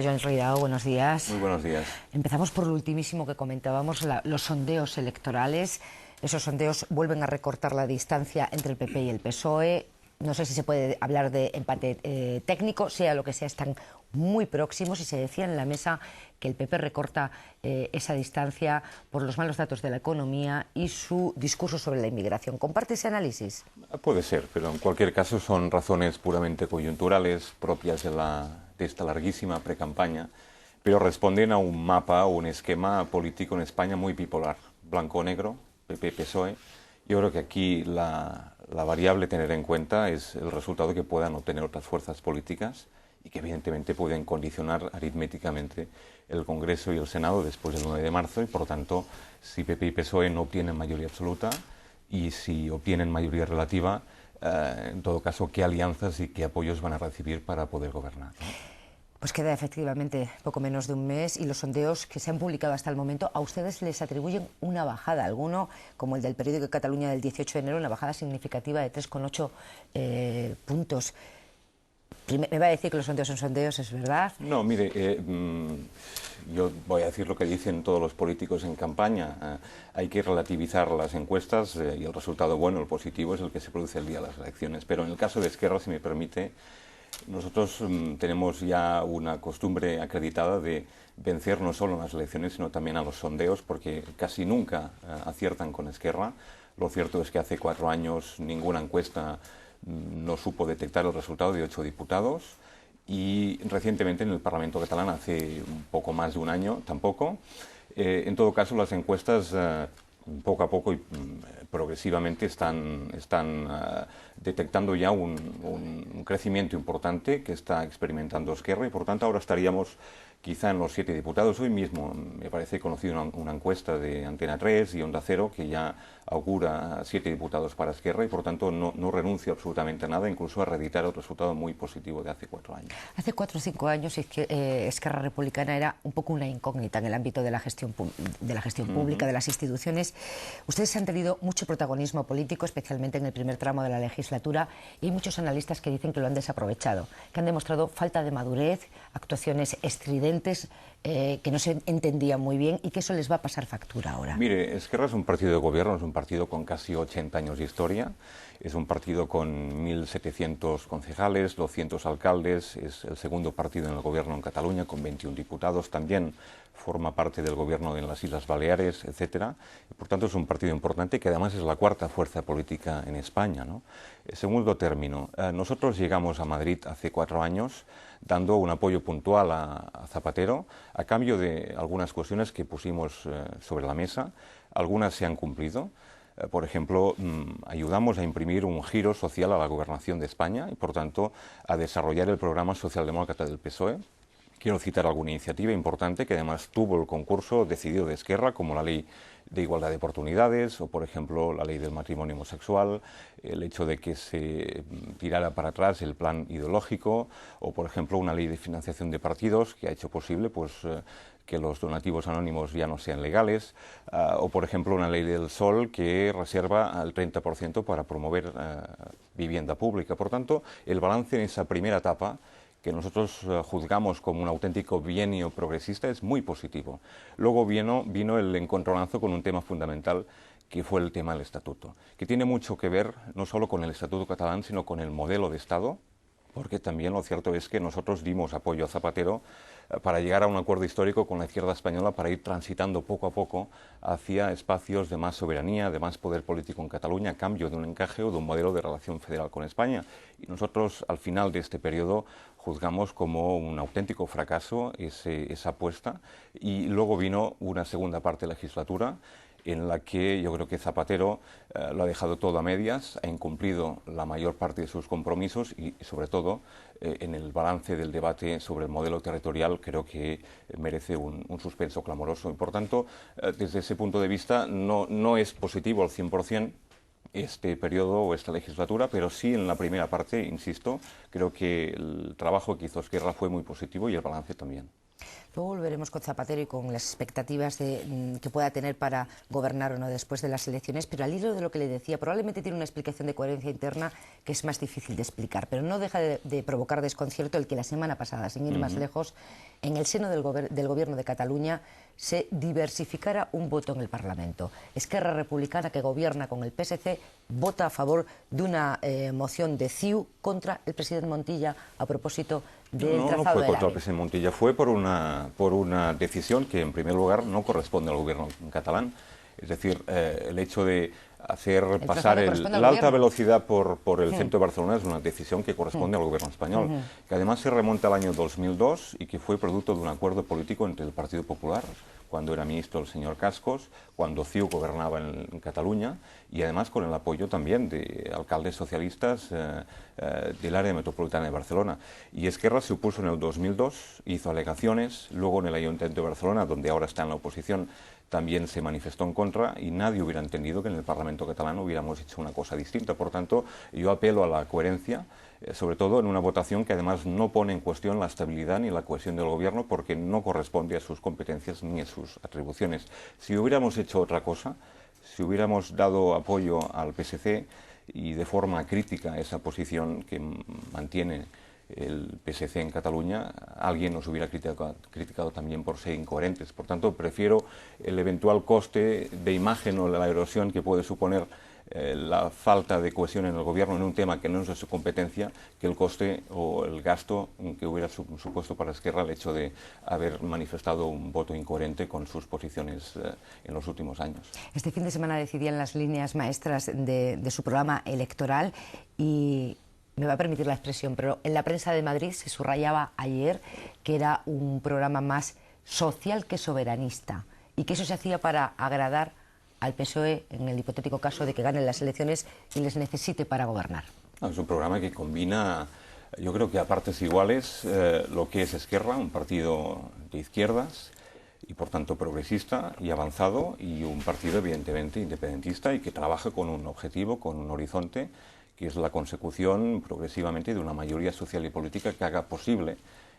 Joan Ridao, buenos días. Muy buenos días. Empezamos por lo ultimísimo que comentábamos, los sondeos electorales. Esos sondeos vuelven a recortar la distancia entre el PP y el PSOE. No sé si se puede hablar de empate técnico, sea lo que sea, están muy próximos y se decía en la mesa que el PP recorta esa distancia por los malos datos de la economía y su discurso sobre la inmigración. ¿Comparte ese análisis? Puede ser, pero en cualquier caso son razones puramente coyunturales, propias de esta larguísima precampaña, pero responden a un mapa o un esquema político en España muy bipolar, blanco-negro, PP-PSOE. Yo creo que aquí la variable a tener en cuenta es el resultado que puedan obtener otras fuerzas políticas y que evidentemente pueden condicionar aritméticamente el Congreso y el Senado después del 9 de marzo y, por lo tanto, si PP y PSOE no obtienen mayoría absoluta y si obtienen mayoría relativa, en todo caso, qué alianzas y qué apoyos van a recibir para poder gobernar, ¿no? Pues queda efectivamente poco menos de un mes y los sondeos que se han publicado hasta el momento a ustedes les atribuyen una bajada, alguno como el del periódico de Cataluña del 18 de enero, una bajada significativa de 3,8 puntos. Me va a decir que los sondeos son sondeos, ¿es verdad? No, mire, yo voy a decir lo que dicen todos los políticos en campaña. Hay que relativizar las encuestas y el resultado bueno, el positivo, es el que se produce el día de las elecciones. Pero en el caso de Esquerra, si me permite, nosotros tenemos ya una costumbre acreditada de vencer no solo en las elecciones, sino también a los sondeos, porque casi nunca aciertan con Esquerra. Lo cierto es que hace 4 años ninguna encuesta no supo detectar el resultado de 8 diputados y recientemente en el Parlamento catalán, hace un poco más de un año, tampoco. En todo caso, las encuestas poco a poco y progresivamente están detectando ya un crecimiento importante que está experimentando Esquerra y por tanto ahora estaríamos quizá en los 7 diputados. Hoy mismo me parece conocido una encuesta de Antena 3 y Onda Cero que ya augura 7 diputados para Esquerra y por tanto no renuncio absolutamente a nada, incluso a reeditar el resultado muy positivo de hace 4 años. Hace 4 o 5 años Esquerra Republicana era un poco una incógnita en el ámbito de la gestión pública, de las instituciones. Ustedes han tenido mucho protagonismo político, especialmente en el primer tramo de la legislatura, y hay muchos analistas que dicen que lo han desaprovechado, que han demostrado falta de madurez, actuaciones estridentes, que no se entendían muy bien y que eso les va a pasar factura ahora. Mire, Esquerra es un partido de gobierno, es un partido con casi 80 años de historia, es un partido con 1.700 concejales, 200 alcaldes, es el segundo partido en el gobierno en Cataluña con 21 diputados, también forma parte del gobierno en las Islas Baleares, etcétera. Por tanto, es un partido importante que además es la cuarta fuerza política en España, ¿no? Segundo término, nosotros llegamos a Madrid hace 4 años dando un apoyo puntual a Zapatero a cambio de algunas cuestiones que pusimos sobre la mesa. Algunas se han cumplido. Por ejemplo, ayudamos a imprimir un giro social a la gobernación de España y, por tanto, a desarrollar el programa socialdemócrata del PSOE. Quiero citar alguna iniciativa importante que además tuvo el concurso decidido de Esquerra, como la Ley de Igualdad de Oportunidades o, por ejemplo, la Ley del Matrimonio Homosexual, el hecho de que se tirara para atrás el plan ideológico o, por ejemplo, una ley de financiación de partidos que ha hecho posible que los donativos anónimos ya no sean legales, o por ejemplo una ley del sol que reserva el 30% para promover vivienda pública. Por tanto, el balance en esa primera etapa, que nosotros juzgamos como un auténtico bienio progresista, es muy positivo. Luego vino el encontronazo con un tema fundamental, que fue el tema del estatuto, que tiene mucho que ver no solo con el estatuto catalán, sino con el modelo de Estado, porque también lo cierto es que nosotros dimos apoyo a Zapatero para llegar a un acuerdo histórico con la izquierda española para ir transitando poco a poco hacia espacios de más soberanía, de más poder político en Cataluña, a cambio de un encaje o de un modelo de relación federal con España. Y nosotros, al final de este periodo, juzgamos como un auténtico fracaso esa apuesta. Y luego vino una segunda parte de la legislatura, en la que yo creo que Zapatero lo ha dejado todo a medias, ha incumplido la mayor parte de sus compromisos y, sobre todo, en el balance del debate sobre el modelo territorial creo que merece un suspenso clamoroso. Y, por tanto, desde ese punto de vista no es positivo al 100% este periodo o esta legislatura, pero sí en la primera parte, insisto, creo que el trabajo que hizo Esquerra fue muy positivo y el balance también. Luego volveremos con Zapatero y con las expectativas que pueda tener para gobernar o no después de las elecciones, pero al hilo de lo que le decía, probablemente tiene una explicación de coherencia interna que es más difícil de explicar, pero no deja de provocar desconcierto el que la semana pasada, sin ir más lejos, en el seno del Gobierno de Cataluña se diversificara un voto en el Parlamento. Esquerra Republicana, que gobierna con el PSC, vota a favor de una moción de CiU contra el presidente Montilla a propósito del trazado no fue del contra el AVE. presidente Montilla, fue por una decisión que en primer lugar no corresponde al gobierno catalán. Es decir, el hecho de hacer pasar la alta velocidad por el centro de Barcelona es una decisión que corresponde al gobierno español, que además se remonta al año 2002 y que fue producto de un acuerdo político entre el Partido Popular, cuando era ministro el señor Cascos, cuando CiU gobernaba en Cataluña, y además con el apoyo también de alcaldes socialistas del área metropolitana de Barcelona. Y Esquerra se opuso en el 2002, hizo alegaciones, luego en el Ayuntamiento de Barcelona, donde ahora está en la oposición, también se manifestó en contra y nadie hubiera entendido que en el Parlamento catalán hubiéramos hecho una cosa distinta. Por tanto, yo apelo a la coherencia, sobre todo en una votación que además no pone en cuestión la estabilidad ni la cohesión del gobierno porque no corresponde a sus competencias ni a sus atribuciones. Si hubiéramos hecho otra cosa, si hubiéramos dado apoyo al PSC y de forma crítica a esa posición que mantiene el PSC en Cataluña, alguien nos hubiera criticado también por ser incoherentes. Por tanto, prefiero el eventual coste de imagen o la erosión que puede suponer la falta de cohesión en el gobierno en un tema que no es de su competencia, que el coste o el gasto que hubiera supuesto para Esquerra el hecho de haber manifestado un voto incoherente con sus posiciones en los últimos años. Este fin de semana decidían las líneas maestras de su programa electoral y me va a permitir la expresión, pero en la prensa de Madrid se subrayaba ayer que era un programa más social que soberanista y que eso se hacía para agradar al PSOE en el hipotético caso de que ganen las elecciones y les necesite para gobernar. Es un programa que combina, yo creo que a partes iguales, lo que es Esquerra, un partido de izquierdas y por tanto progresista y avanzado, y un partido evidentemente independentista y que trabaja con un objetivo, con un horizonte, que es la consecución progresivamente de una mayoría social y política que haga posible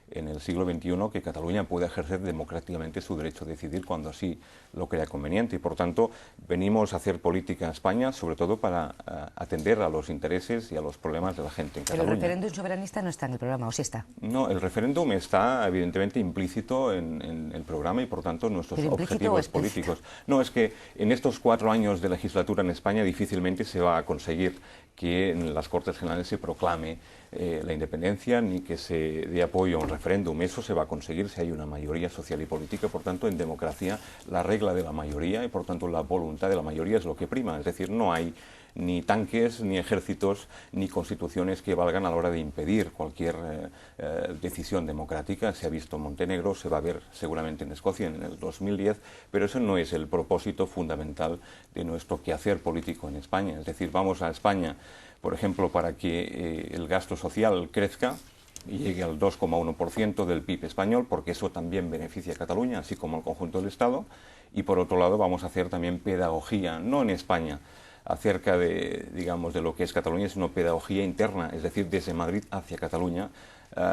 en el siglo XXI que Cataluña pueda ejercer democráticamente su derecho a decidir cuando así lo crea conveniente. Y por tanto, venimos a hacer política en España, sobre todo para atender a los intereses y a los problemas de la gente en Cataluña. Pero el referéndum soberanista no está en el programa, ¿o sí está? No, el referéndum está evidentemente implícito en el programa y por tanto nuestros objetivos políticos. No, es que en estos 4 años de legislatura en España difícilmente se va a conseguir que en las Cortes Generales se proclame la independencia ni que se dé apoyo a un referéndum. Eso se va a conseguir si hay una mayoría social y política. Por tanto, en democracia la regla de la mayoría y por tanto la voluntad de la mayoría es lo que prima. Es decir, no hay ni tanques, ni ejércitos, ni constituciones que valgan a la hora de impedir cualquier decisión democrática. Se ha visto en Montenegro, se va a ver seguramente en Escocia en el 2010, pero eso no es el propósito fundamental de nuestro quehacer político en España. Es decir, vamos a España, por ejemplo, para que el gasto social crezca y llegue al 2,1% del PIB español, porque eso también beneficia a Cataluña, así como al conjunto del Estado. Y por otro lado vamos a hacer también pedagogía, no en España, acerca de, digamos, de lo que es Cataluña, sino pedagogía interna, es decir, desde Madrid hacia Cataluña,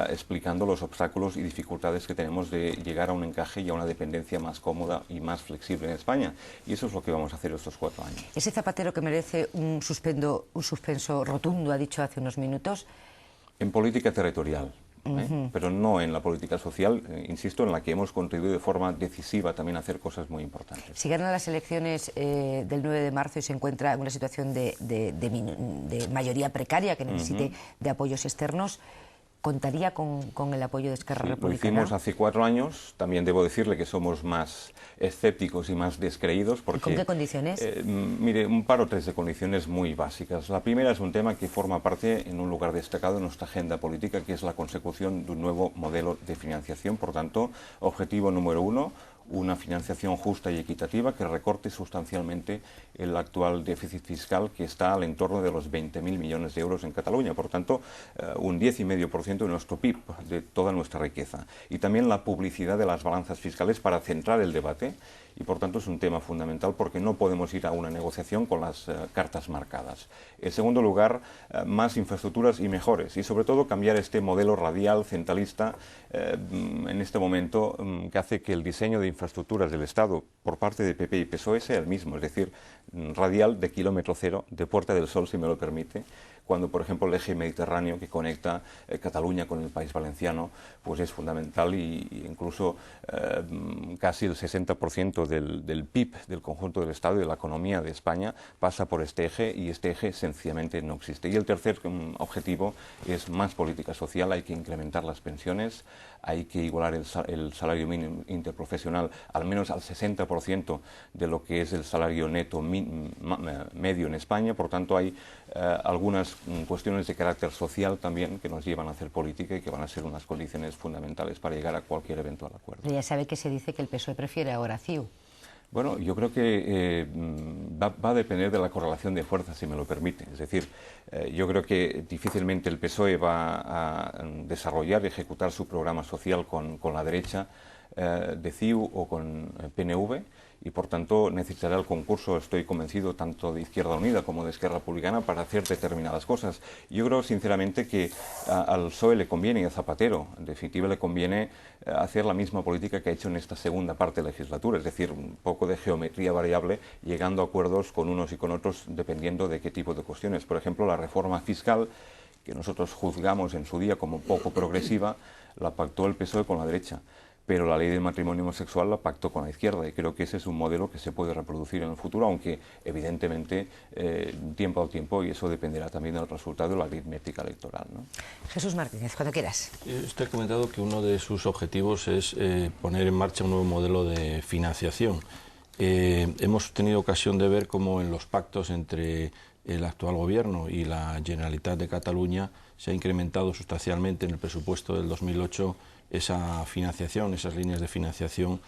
explicando los obstáculos y dificultades que tenemos de llegar a un encaje y a una dependencia más cómoda y más flexible en España. Y eso es lo que vamos a hacer estos 4 años. Ese Zapatero que merece un suspenso rotundo, ha dicho hace unos minutos. En política territorial. Pero no en la política social, insisto, en la que hemos contribuido de forma decisiva también a hacer cosas muy importantes. Si gana las elecciones del 9 de marzo y se encuentra en una situación de mayoría precaria que necesite de apoyos externos, ¿contaría con el apoyo de Esquerra Republicana? Lo hicimos hace 4 años. También debo decirle que somos más escépticos y más descreídos. Porque, ¿Y con qué condiciones? Mire, un par o tres de condiciones muy básicas. La primera es un tema que forma parte en un lugar destacado en nuestra agenda política, que es la consecución de un nuevo modelo de financiación. Por tanto, objetivo número 1, una financiación justa y equitativa que recorte sustancialmente el actual déficit fiscal, que está al entorno de los 20.000 millones de euros en Cataluña. Por tanto, un 10,5% de nuestro PIB, de toda nuestra riqueza. Y también la publicidad de las balanzas fiscales para centrar el debate. Y por tanto es un tema fundamental, porque no podemos ir a una negociación con las cartas marcadas. En segundo lugar, más infraestructuras y mejores, y sobre todo cambiar este modelo radial, centralista, en este momento, que hace que el diseño de infraestructuras del Estado por parte de PP y PSOE sea el mismo, es decir, radial de kilómetro cero, de Puerta del Sol, si me lo permite, cuando, por ejemplo, el eje mediterráneo que conecta Cataluña con el País Valenciano, pues es fundamental, y incluso casi el 60% del PIB del conjunto del Estado y de la economía de España pasa por este eje, y este eje sencillamente no existe. Y el tercer objetivo es más política social. Hay que incrementar las pensiones, hay que igualar el salario mínimo interprofesional al menos al 60% de lo que es el salario neto medio en España. Por tanto, hay algunas cuestiones de carácter social también que nos llevan a hacer política y que van a ser unas condiciones fundamentales para llegar a cualquier eventual acuerdo. Ya sabe que se dice que el PSOE prefiere ahora CiU. Bueno, yo creo que va a depender de la correlación de fuerzas, si me lo permite. Es decir, yo creo que difícilmente el PSOE va a desarrollar y ejecutar su programa social con la derecha de CiU o con PNV, y por tanto necesitará el concurso, estoy convencido, tanto de Izquierda Unida como de Esquerra Republicana para hacer determinadas cosas. Yo creo sinceramente que al PSOE le conviene, y a Zapatero en definitiva le conviene, hacer la misma política que ha hecho en esta segunda parte de la legislatura, es decir, un poco de geometría variable, llegando a acuerdos con unos y con otros dependiendo de qué tipo de cuestiones. Por ejemplo, la reforma fiscal, que nosotros juzgamos en su día como poco progresiva, la pactó el PSOE con la derecha, pero la ley del matrimonio homosexual la pactó con la izquierda, y creo que ese es un modelo que se puede reproducir en el futuro, aunque evidentemente tiempo al tiempo, y eso dependerá también del resultado de la aritmética electoral, ¿no? Jesús Martínez, cuando quieras. Usted ha comentado que uno de sus objetivos es poner en marcha un nuevo modelo de financiación. Hemos tenido ocasión de ver cómo en los pactos entre el actual gobierno y la Generalitat de Cataluña se ha incrementado sustancialmente en el presupuesto del 2008 esa financiación, esas líneas de financiación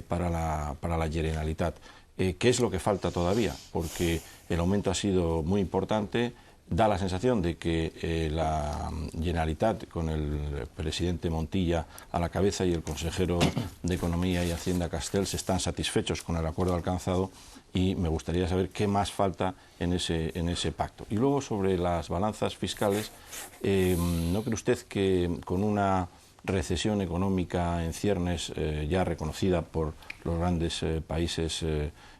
para la Generalitat. ¿Qué es lo que falta todavía? Porque el aumento ha sido muy importante. Da la sensación de que la Generalitat, con el presidente Montilla a la cabeza y el consejero de Economía y Hacienda Castells, están satisfechos con el acuerdo alcanzado, y me gustaría saber qué más falta en ese pacto. Y luego, sobre las balanzas fiscales, ¿no cree usted que con una recesión económica en ciernes ya reconocida por los grandes países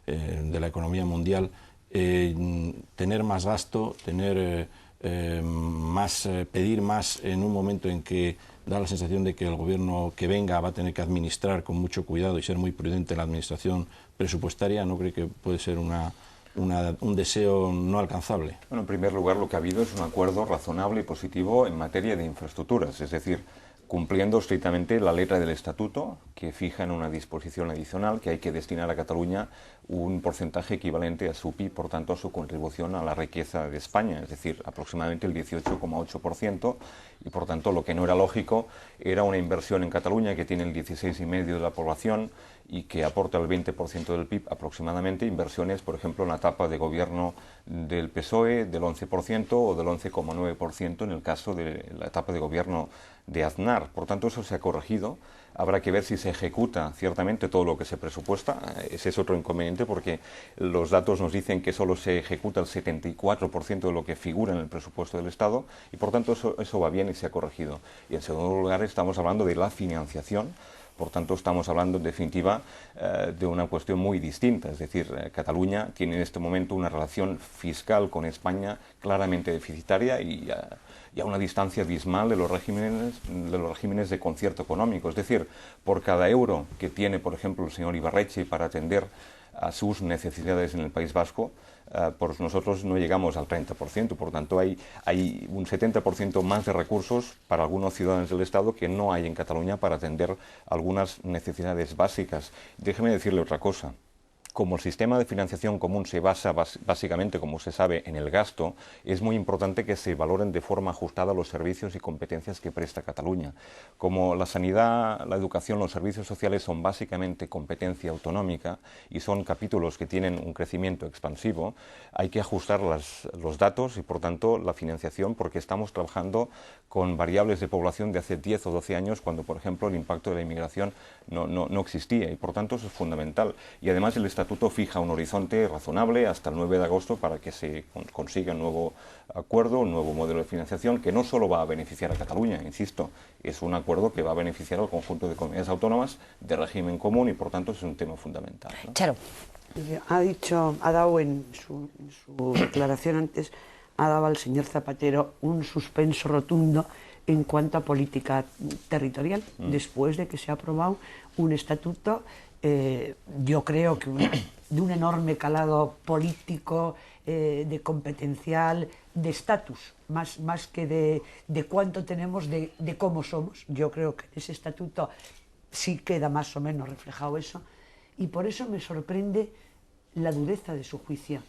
de la economía mundial, tener más gasto, pedir más en un momento en que da la sensación de que el gobierno que venga va a tener que administrar con mucho cuidado y ser muy prudente en la administración presupuestaria? ¿No cree que puede ser un deseo no alcanzable? Bueno, en primer lugar, lo que ha habido es un acuerdo razonable y positivo en materia de infraestructuras, es decir, cumpliendo estrictamente la letra del Estatuto, que fija en una disposición adicional que hay que destinar a Cataluña un porcentaje equivalente a su PIB, por tanto a su contribución a la riqueza de España, es decir, aproximadamente el 18,8%, y por tanto lo que no era lógico era una inversión en Cataluña, que tiene el 16,5% de la población y que aporta el 20% del PIB aproximadamente, inversiones, por ejemplo, en la etapa de gobierno del PSOE del 11% o del 11,9% en el caso de la etapa de gobierno de Aznar. Por tanto, eso se ha corregido. Habrá que ver si se ejecuta ciertamente todo lo que se presupuesta. Ese es otro inconveniente, porque los datos nos dicen que solo se ejecuta el 74% de lo que figura en el presupuesto del Estado, y por tanto eso va bien y se ha corregido. Y en segundo lugar, estamos hablando de la financiación. Por tanto, estamos hablando en definitiva de una cuestión muy distinta. Es decir, Cataluña tiene en este momento una relación fiscal con España claramente deficitaria y a una distancia abismal de los regímenes de concierto económico. Es decir, por cada euro que tiene, por ejemplo, el señor Ibarretxe para atender a sus necesidades en el País Vasco, pues nosotros no llegamos al 30%, por tanto hay un 70% más de recursos para algunos ciudadanos del Estado que no hay en Cataluña para atender algunas necesidades básicas. Déjeme decirle otra cosa. Como el sistema de financiación común se basa básicamente, como se sabe, en el gasto, es muy importante que se valoren de forma ajustada los servicios y competencias que presta Cataluña. Como la sanidad, la educación, los servicios sociales son básicamente competencia autonómica y son capítulos que tienen un crecimiento expansivo, hay que ajustar los datos y, por tanto, la financiación, porque estamos trabajando con variables de población de hace 10 o 12 años, cuando, por ejemplo, el impacto de la inmigración no existía, y, por tanto, eso es fundamental. Y además el Estatuto fija un horizonte razonable hasta el 9 de agosto para que se consiga un nuevo acuerdo, un nuevo modelo de financiación que no solo va a beneficiar a Cataluña, insisto, es un acuerdo que va a beneficiar al conjunto de comunidades autónomas de régimen común y, por tanto, es un tema fundamental, ¿no? Charo. Ha dado en su declaración antes, ha dado al señor Zapatero un suspenso rotundo en cuanto a política territorial, después de que se ha aprobado un estatuto, yo creo que de un enorme calado político, de competencial, de estatus, más que de cuánto tenemos, de cómo somos. Yo creo que en ese estatuto sí queda más o menos reflejado eso, y por eso me sorprende la dureza de su juicio.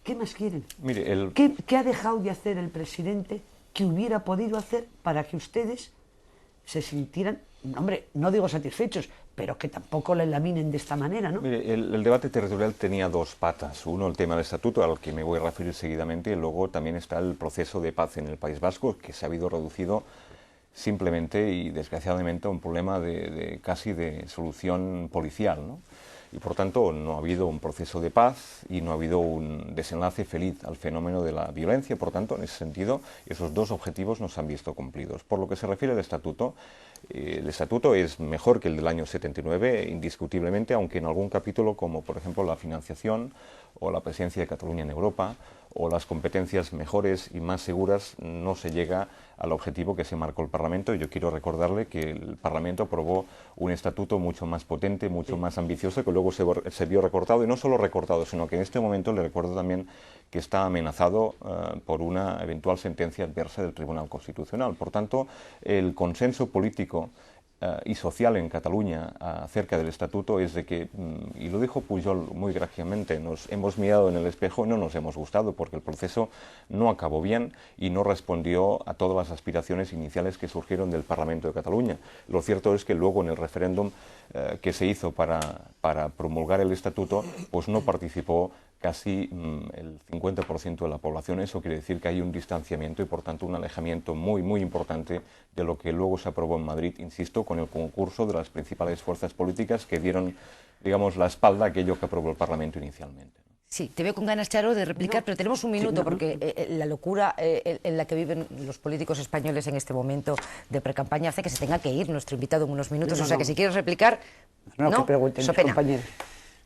¿Qué más quieren? Mire, ¿Qué ha dejado de hacer el presidente que hubiera podido hacer para que ustedes se sintieran, hombre, no digo satisfechos, pero que tampoco le laminen de esta manera, ¿no? Mire, el debate territorial tenía dos patas. Uno, el tema del estatuto, al que me voy a referir seguidamente, y luego también está el proceso de paz en el País Vasco, que se ha habido reducido simplemente y desgraciadamente a un problema casi de solución policial, ¿no? Y por tanto no ha habido un proceso de paz y no ha habido un desenlace feliz al fenómeno de la violencia. Por tanto, en ese sentido, esos dos objetivos no se han visto cumplidos. Por lo que se refiere al estatuto, el estatuto es mejor que el del año 79, indiscutiblemente, aunque en algún capítulo, como por ejemplo la financiación o la presencia de Cataluña en Europa o las competencias mejores y más seguras, no se llega al objetivo que se marcó el Parlamento. Yo quiero recordarle que el Parlamento aprobó un estatuto mucho más potente, mucho más ambicioso, que luego se vio recortado, y no solo recortado, sino que en este momento le recuerdo también que está amenazado por una eventual sentencia adversa del Tribunal Constitucional. Por tanto, el consenso político y social en Cataluña acerca del estatuto es de que, y lo dijo Pujol muy graciosamente, nos hemos mirado en el espejo y no nos hemos gustado porque el proceso no acabó bien y no respondió a todas las aspiraciones iniciales que surgieron del Parlamento de Cataluña. Lo cierto es que luego en el referéndum que se hizo para promulgar el estatuto, pues no participó casi el 50% de la población. Eso quiere decir que hay un distanciamiento y, por tanto, un alejamiento muy, muy importante de lo que luego se aprobó en Madrid, insisto, con el concurso de las principales fuerzas políticas que dieron, digamos, la espalda a aquello que aprobó el Parlamento inicialmente. Sí, te veo con ganas, Charo, de replicar, pero tenemos un minuto porque la locura en la que viven los políticos españoles en este momento de precampaña hace que se tenga que ir nuestro invitado en unos minutos. O sea que si quieres replicar, que pregunten mis compañeros.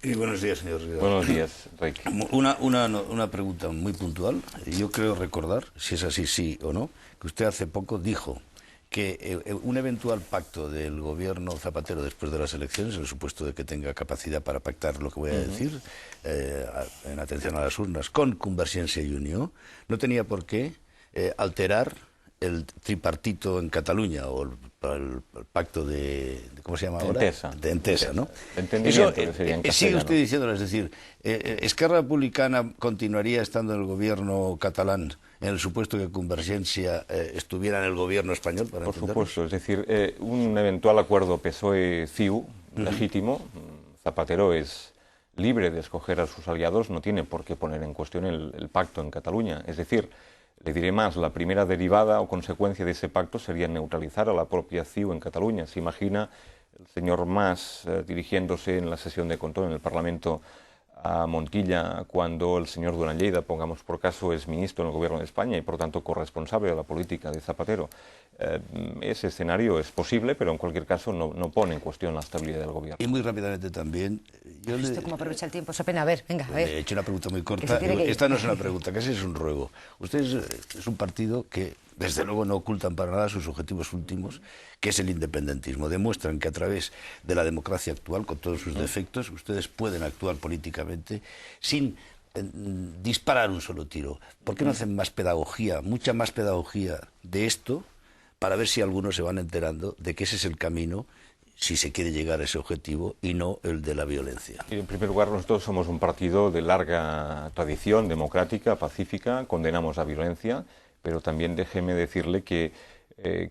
Y buenos días, señor Rivera. Buenos días, Rick. Una pregunta muy puntual. Yo creo recordar, si es así, sí o no, que usted hace poco dijo que un eventual pacto del gobierno Zapatero después de las elecciones, en el supuesto de que tenga capacidad para pactar lo que voy a decir, en atención a las urnas, con Convergencia y Unió, no tenía por qué alterar el tripartito en Cataluña o el pacto de ¿cómo se llama ahora? De Entesa, ¿no? Entendimiento, eso, sigue usted diciéndolo, es decir, ¿Esquerra Republicana continuaría estando en el gobierno catalán en el supuesto que Convergencia estuviera en el gobierno español? Por supuesto, es decir, un eventual acuerdo PSOE-CIU legítimo, Zapatero es libre de escoger a sus aliados, no tiene por qué poner en cuestión el pacto en Cataluña. Es decir, le diré más, la primera derivada o consecuencia de ese pacto sería neutralizar a la propia CIU en Cataluña. Se imagina el señor Mas dirigiéndose en la sesión de control en el Parlamento a Montilla cuando el señor Duran Lleida, pongamos por caso, es ministro en el Gobierno de España y por tanto corresponsable de la política de Zapatero. Ese escenario es posible, pero en cualquier caso no pone en cuestión la estabilidad del Gobierno. Y muy rápidamente también... ¿Cómo aprovecha el tiempo? Esa pena, a ver, venga, a ver. Le he hecho una pregunta muy corta. Esta no es una pregunta, casi es un ruego. Usted es un partido que, desde luego, no ocultan para nada sus objetivos últimos, que es el independentismo. Demuestran que a través de la democracia actual, con todos sus defectos, ustedes pueden actuar políticamente sin disparar un solo tiro. ¿Por qué no hacen más pedagogía, mucha más pedagogía de esto, para ver si algunos se van enterando de que ese es el camino si se quiere llegar a ese objetivo y no el de la violencia? En primer lugar, nosotros somos un partido de larga tradición democrática, pacífica, condenamos la violencia, pero también déjeme decirle que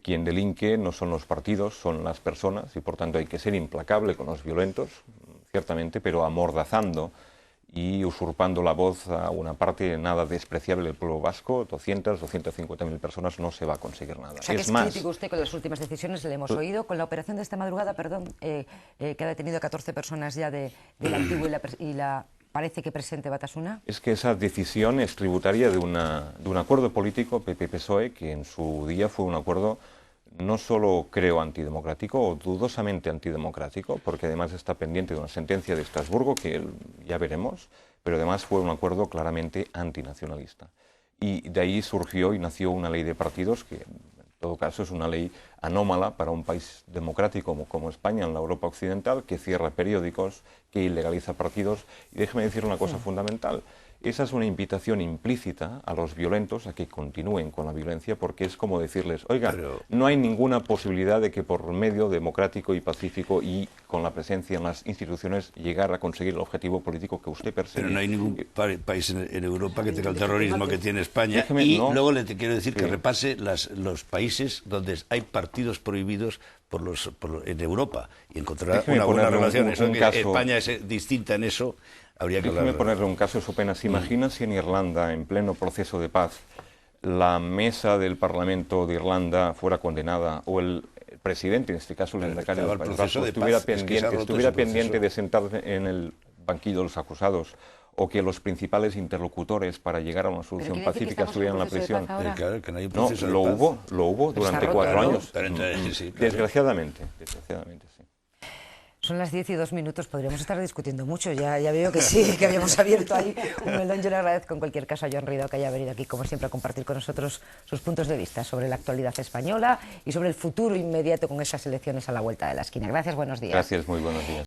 quien delinque no son los partidos, son las personas, y por tanto hay que ser implacable con los violentos, ciertamente, pero amordazando y usurpando la voz a una parte nada despreciable del pueblo vasco, 250.000 personas, no se va a conseguir nada. O sea, que es crítico usted con las últimas decisiones, le hemos oído, con la operación de esta madrugada, que ha detenido a 14 personas ya del antiguo y la parece que presente Batasuna. Es que esa decisión es tributaria de un acuerdo político PP-PSOE que en su día fue un acuerdo no solo creo antidemocrático o dudosamente antidemocrático, porque además está pendiente de una sentencia de Estrasburgo que ya veremos, pero además fue un acuerdo claramente antinacionalista. Y de ahí surgió y nació una ley de partidos que en todo caso es una ley anómala para un país democrático como España en la Europa occidental, que cierra periódicos, que ilegaliza partidos. Y déjeme decir una cosa fundamental. Esa es una invitación implícita a los violentos a que continúen con la violencia, porque es como decirles, oiga, no hay ninguna posibilidad de que por medio democrático y pacífico y con la presencia en las instituciones llegar a conseguir el objetivo político que usted persigue. Pero no hay ningún país en Europa que tenga el terrorismo que tiene España. No. Luego le quiero decir que repase los países donde hay partidos prohibidos en Europa y encontrará una buena relación. España es distinta en eso. Déjeme ponerle un caso, su pena. ¿Se imagina si en Irlanda, en pleno proceso de paz, la mesa del Parlamento de Irlanda fuera condenada o el presidente, en este caso el Endacari del País Vasco, estuviera pendiente de sentarse en el banquillo de los acusados, o que los principales interlocutores para llegar a una solución pacífica estuvieran en la prisión? Claro, que no hay No, lo hubo durante 4 años. Desgraciadamente, sí. Son las 10 y 2 minutos, podríamos estar discutiendo mucho, ya veo que sí, que habíamos abierto ahí un melón. Yo le agradezco en cualquier caso a Joan Ridao que haya venido aquí, como siempre, a compartir con nosotros sus puntos de vista sobre la actualidad española y sobre el futuro inmediato con esas elecciones a la vuelta de la esquina. Gracias, buenos días. Gracias, muy buenos días.